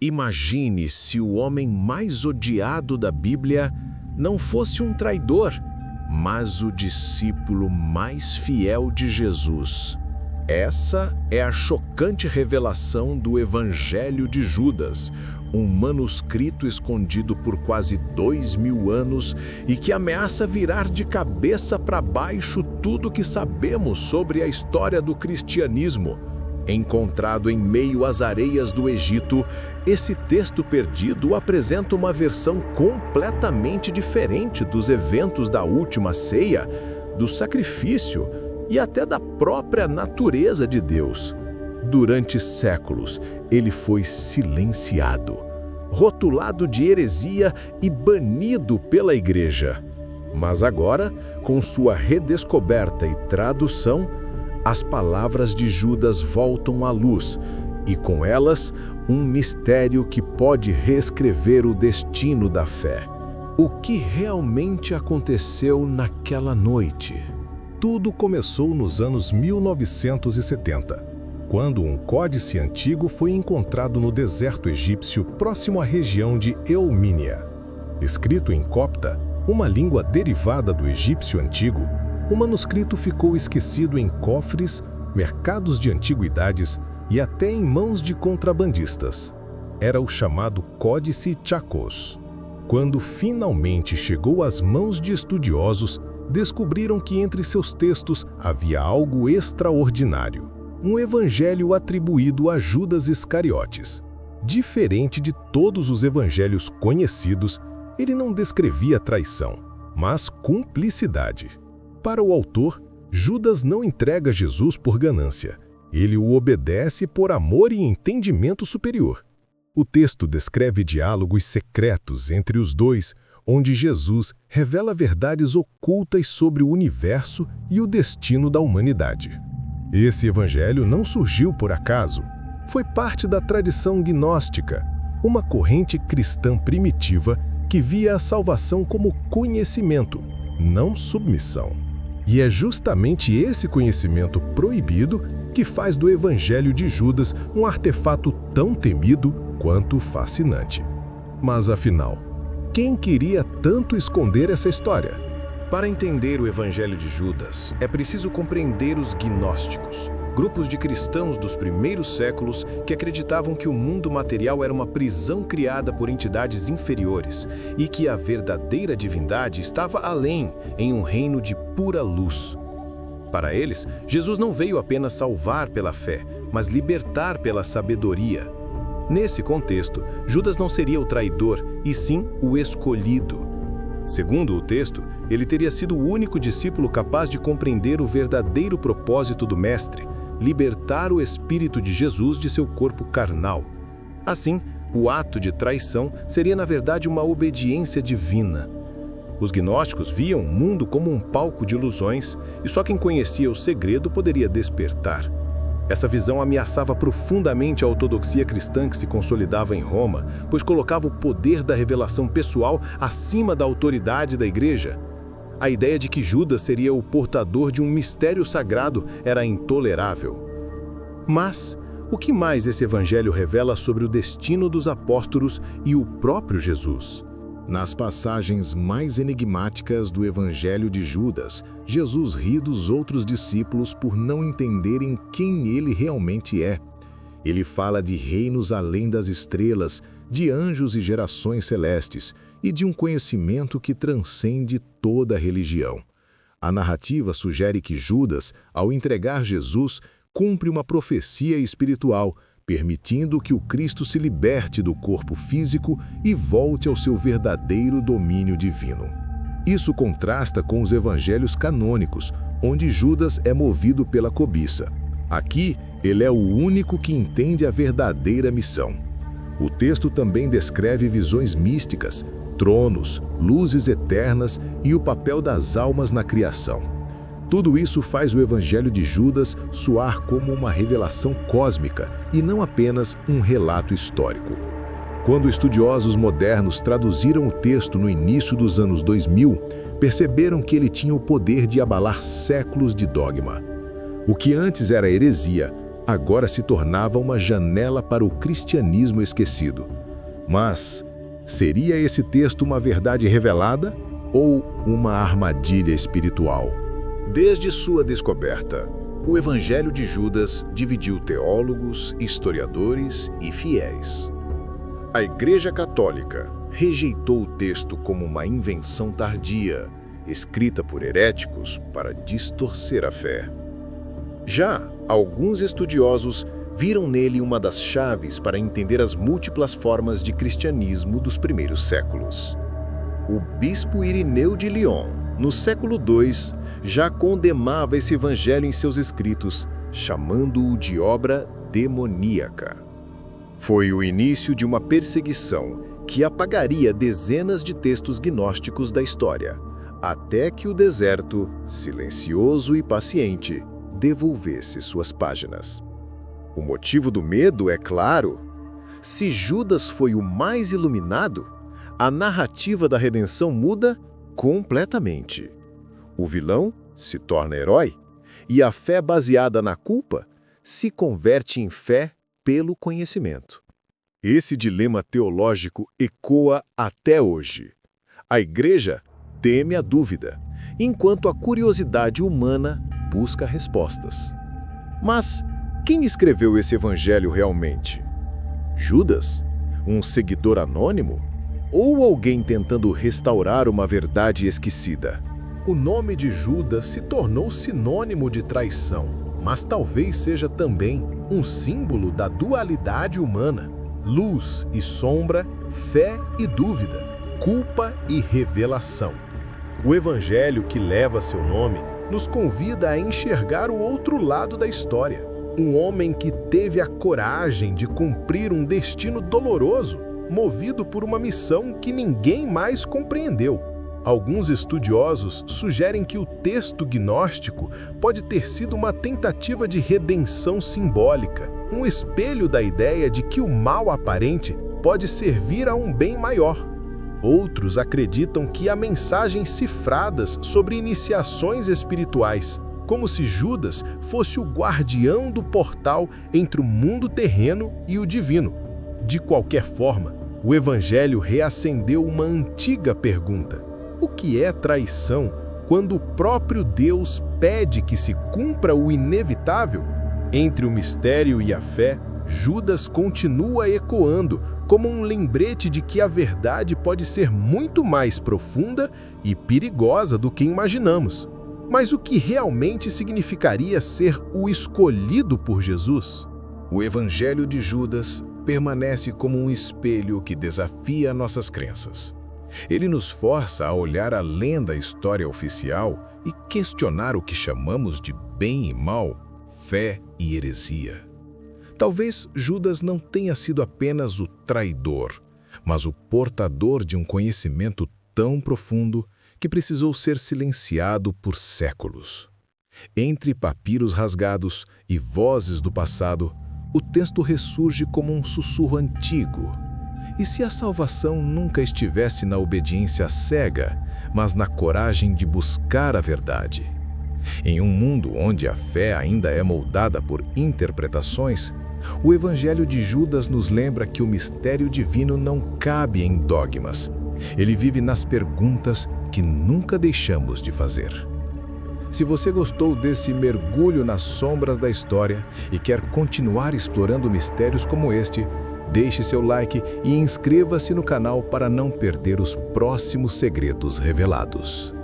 Imagine se o homem mais odiado da Bíblia não fosse um traidor, mas o discípulo mais fiel de Jesus. Essa é a chocante revelação do Evangelho de Judas, um manuscrito escondido por quase 2000 anos e que ameaça virar de cabeça para baixo tudo que sabemos sobre a história do cristianismo. Encontrado em meio às areias do Egito, esse texto perdido apresenta uma versão completamente diferente dos eventos da última ceia, do sacrifício e até da própria natureza de Deus. Durante séculos, ele foi silenciado, rotulado de heresia e banido pela Igreja. Mas agora, com sua redescoberta e tradução, as palavras de Judas voltam à luz, e com elas, um mistério que pode reescrever o destino da fé. O que realmente aconteceu naquela noite? Tudo começou nos anos 1970, quando um códice antigo foi encontrado no deserto egípcio próximo à região de Eumínia. Escrito em copta, uma língua derivada do egípcio antigo, o manuscrito ficou esquecido em cofres, mercados de antiguidades e até em mãos de contrabandistas. Era o chamado Códice Chacós. Quando finalmente chegou às mãos de estudiosos, descobriram que entre seus textos havia algo extraordinário. Um evangelho atribuído a Judas Iscariotes. Diferente de todos os evangelhos conhecidos, ele não descrevia traição, mas cumplicidade. Para o autor, Judas não entrega Jesus por ganância. Ele o obedece por amor e entendimento superior. O texto descreve diálogos secretos entre os dois, onde Jesus revela verdades ocultas sobre o universo e o destino da humanidade. Esse evangelho não surgiu por acaso. Foi parte da tradição gnóstica, uma corrente cristã primitiva que via a salvação como conhecimento, não submissão. E é justamente esse conhecimento proibido que faz do Evangelho de Judas um artefato tão temido quanto fascinante. Mas afinal, quem queria tanto esconder essa história? Para entender o Evangelho de Judas, é preciso compreender os gnósticos, grupos de cristãos dos primeiros séculos que acreditavam que o mundo material era uma prisão criada por entidades inferiores e que a verdadeira divindade estava além, em um reino de pura luz. Para eles, Jesus não veio apenas salvar pela fé, mas libertar pela sabedoria. Nesse contexto, Judas não seria o traidor, e sim o escolhido. Segundo o texto, ele teria sido o único discípulo capaz de compreender o verdadeiro propósito do Mestre, libertar o Espírito de Jesus de seu corpo carnal. Assim, o ato de traição seria na verdade uma obediência divina. Os gnósticos viam o mundo como um palco de ilusões e só quem conhecia o segredo poderia despertar. Essa visão ameaçava profundamente a ortodoxia cristã que se consolidava em Roma, pois colocava o poder da revelação pessoal acima da autoridade da Igreja. A ideia de que Judas seria o portador de um mistério sagrado era intolerável. Mas, o que mais esse evangelho revela sobre o destino dos apóstolos e o próprio Jesus? Nas passagens mais enigmáticas do Evangelho de Judas, Jesus ri dos outros discípulos por não entenderem quem ele realmente é. Ele fala de reinos além das estrelas, de anjos e gerações celestes, e de um conhecimento que transcende toda religião. A narrativa sugere que Judas, ao entregar Jesus, cumpre uma profecia espiritual, permitindo que o Cristo se liberte do corpo físico e volte ao seu verdadeiro domínio divino. Isso contrasta com os evangelhos canônicos, onde Judas é movido pela cobiça. Aqui, ele é o único que entende a verdadeira missão. O texto também descreve visões místicas, tronos, luzes eternas e o papel das almas na criação. Tudo isso faz o Evangelho de Judas soar como uma revelação cósmica e não apenas um relato histórico. Quando estudiosos modernos traduziram o texto no início dos anos 2000, perceberam que ele tinha o poder de abalar séculos de dogma. O que antes era heresia, agora se tornava uma janela para o cristianismo esquecido. Mas, seria esse texto uma verdade revelada ou uma armadilha espiritual? Desde sua descoberta, o Evangelho de Judas dividiu teólogos, historiadores e fiéis. A Igreja Católica rejeitou o texto como uma invenção tardia, escrita por heréticos para distorcer a fé. Já alguns estudiosos viram nele uma das chaves para entender as múltiplas formas de cristianismo dos primeiros séculos. O bispo Irineu de Lyon, no século II, já condenava esse evangelho em seus escritos, chamando-o de obra demoníaca. Foi o início de uma perseguição que apagaria dezenas de textos gnósticos da história, até que o deserto, silencioso e paciente, devolvesse suas páginas. O motivo do medo é claro. Se Judas foi o mais iluminado, a narrativa da redenção muda completamente. O vilão se torna herói e a fé baseada na culpa se converte em fé pelo conhecimento. Esse dilema teológico ecoa até hoje. A Igreja teme a dúvida, enquanto a curiosidade humana busca respostas. Mas quem escreveu esse evangelho realmente? Judas? Um seguidor anônimo? Ou alguém tentando restaurar uma verdade esquecida? O nome de Judas se tornou sinônimo de traição, mas talvez seja também um símbolo da dualidade humana: luz e sombra, fé e dúvida, culpa e revelação. O evangelho que leva seu nome nos convida a enxergar o outro lado da história. Um homem que teve a coragem de cumprir um destino doloroso, movido por uma missão que ninguém mais compreendeu. Alguns estudiosos sugerem que o texto gnóstico pode ter sido uma tentativa de redenção simbólica, um espelho da ideia de que o mal aparente pode servir a um bem maior. Outros acreditam que há mensagens cifradas sobre iniciações espirituais, como se Judas fosse o guardião do portal entre o mundo terreno e o divino. De qualquer forma, o Evangelho reacendeu uma antiga pergunta: o que é traição quando o próprio Deus pede que se cumpra o inevitável? Entre o mistério e a fé, Judas continua ecoando como um lembrete de que a verdade pode ser muito mais profunda e perigosa do que imaginamos. Mas o que realmente significaria ser o escolhido por Jesus? O Evangelho de Judas permanece como um espelho que desafia nossas crenças. Ele nos força a olhar além da história oficial e questionar o que chamamos de bem e mal, fé e heresia. Talvez Judas não tenha sido apenas o traidor, mas o portador de um conhecimento tão profundo que precisou ser silenciado por séculos. Entre papiros rasgados e vozes do passado, o texto ressurge como um sussurro antigo. E se a salvação nunca estivesse na obediência cega, mas na coragem de buscar a verdade? Em um mundo onde a fé ainda é moldada por interpretações, o Evangelho de Judas nos lembra que o mistério divino não cabe em dogmas. Ele vive nas perguntas que nunca deixamos de fazer. Se você gostou desse mergulho nas sombras da história e quer continuar explorando mistérios como este, deixe seu like e inscreva-se no canal para não perder os próximos segredos revelados.